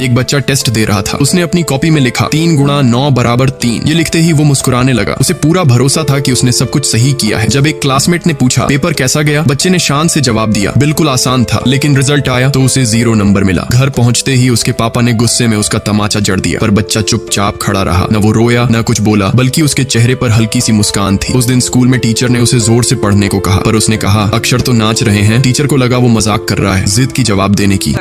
एक बच्चा टेस्ट दे रहा था। उसने अपनी कॉपी में लिखा 3 गुणा 9 बराबर 3। ये लिखते ही वो मुस्कुराने लगा। उसे पूरा भरोसा था कि उसने सब कुछ सही किया है। जब एक क्लासमेट ने पूछा पेपर कैसा गया, बच्चे ने शान से जवाब दिया बिल्कुल आसान था। लेकिन रिजल्ट आया तो उसे 0 नंबर मिला। घर पहुंचते ही उसके पापा ने गुस्से में उसका तमाचा जड़ दिया, पर बच्चा चुपचाप खड़ा रहा। न वो रोया न कुछ बोला, बल्कि उसके चेहरे पर हल्की सी मुस्कान थी। उस दिन स्कूल में टीचर ने उसे जोर से पढ़ने को कहा, पर उसने कहा अक्षर तो नाच रहे हैं। टीचर को लगा वो मजाक कर रहा है, जिद की जवाब देने की।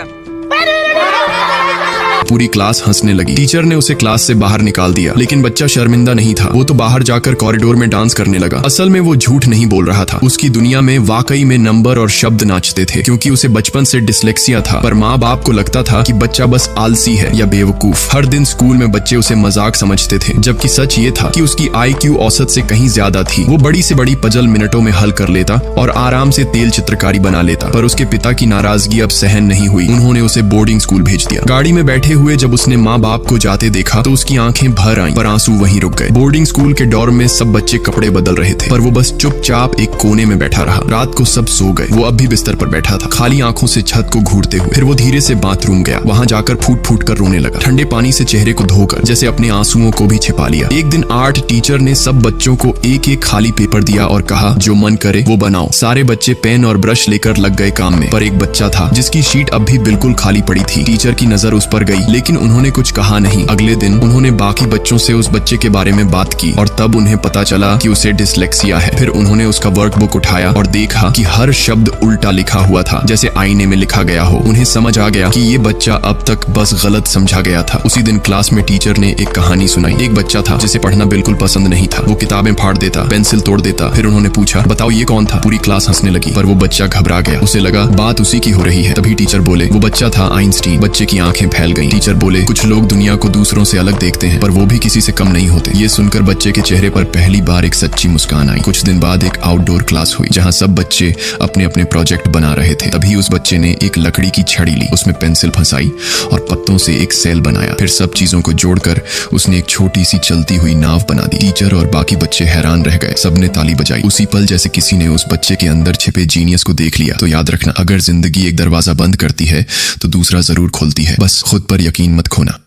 पूरी क्लास हंसने लगी। टीचर ने उसे क्लास से बाहर निकाल दिया, लेकिन बच्चा शर्मिंदा नहीं था। वो तो बाहर जाकर कॉरिडोर में डांस करने लगा। असल में वो झूठ नहीं बोल रहा था। उसकी दुनिया में वाकई में नंबर और शब्द नाचते थे, क्योंकि उसे बचपन से डिसलेक्सिया था। पर माँ बाप को लगता था कि बच्चा बस आलसी है या बेवकूफ। हर दिन स्कूल में बच्चे उसे मजाक समझते थे, जबकि सच ये था कि उसकी IQ औसत से कहीं ज्यादा थी। वो बड़ी से बड़ी पजल मिनटों में हल कर लेता और आराम से तेल चित्रकारी बना लेता। पर उसके पिता की नाराजगी अब सहन नहीं हुई। उन्होंने उसे बोर्डिंग स्कूल भेज दिया। गाड़ी में बैठे हुए जब उसने माँ बाप को जाते देखा तो उसकी आंखें भर आईं, पर आंसू वहीं रुक गए। बोर्डिंग स्कूल के डॉर्म में सब बच्चे कपड़े बदल रहे थे, पर वो बस चुपचाप एक कोने में बैठा रहा। रात को सब सो गए। वो अब भी बिस्तर पर बैठा था, खाली आंखों से छत को घूरते हुए। फिर वो धीरे से बाथरूम गया। वहां जाकर फूट फूट कर रोने लगा, ठंडे पानी से चेहरे को धोकर, जैसे अपने आंसुओं को भी छिपा लिया। एक दिन आर्ट टीचर ने सब बच्चों को एक एक खाली पेपर दिया और कहा जो मन करे वो बनाओ। सारे बच्चे पेन और ब्रश लेकर लग गए काम में, पर एक बच्चा था जिसकी शीट अब भी बिल्कुल खाली पड़ी थी। टीचर की नजर उस पर गई, लेकिन उन्होंने कुछ कहा नहीं। अगले दिन उन्होंने बाकी बच्चों से उस बच्चे के बारे में बात की और तब उन्हें पता चला कि उसे डिसलेक्सिया है। फिर उन्होंने उसका वर्कबुक उठाया और देखा कि हर शब्द उल्टा लिखा हुआ था, जैसे आईने में लिखा गया हो। उन्हें समझ आ गया कि ये बच्चा अब तक बस गलत समझा गया था। उसी दिन क्लास में टीचर ने एक कहानी सुनाई। एक बच्चा था जिसे पढ़ना बिल्कुल पसंद नहीं था। वो किताबें फाड़ देता, पेंसिल तोड़ देता। फिर उन्होंने पूछा बताओ ये कौन था। पूरी क्लास हंसने लगी, पर वो बच्चा घबरा गया। उसे लगा बात उसी की हो रही है। तभी टीचर बोले वो बच्चा था आइंस्टीन। बच्चे की आंखें फैल गईं। टीचर बोले कुछ लोग दुनिया को दूसरों से अलग देखते हैं, पर वो भी किसी से कम नहीं होते। ये सुनकर बच्चे के चेहरे पर पहली बार एक सच्ची मुस्कान आई। कुछ दिन बाद एक आउटडोर क्लास हुई, जहां सब बच्चे अपने अपने प्रोजेक्ट बना रहे थे। तभी उस बच्चे ने एक लकड़ी की छड़ी ली, उसमें पेंसिल फंसाई और पत्तों से एक सेल बनाया। फिर सब चीजों को जोड़कर उसने एक छोटी सी चलती हुई नाव बना दी। टीचर और बाकी बच्चे हैरान रह गए। सबने ताली बजाई। उसी पल जैसे किसी ने उस बच्चे के अंदर छिपे जीनियस को देख लिया। तो याद रखना, अगर जिंदगी एक दरवाजा बंद करती है तो दूसरा जरूर खोलती है। बस खुद पर यकीन मत खोना।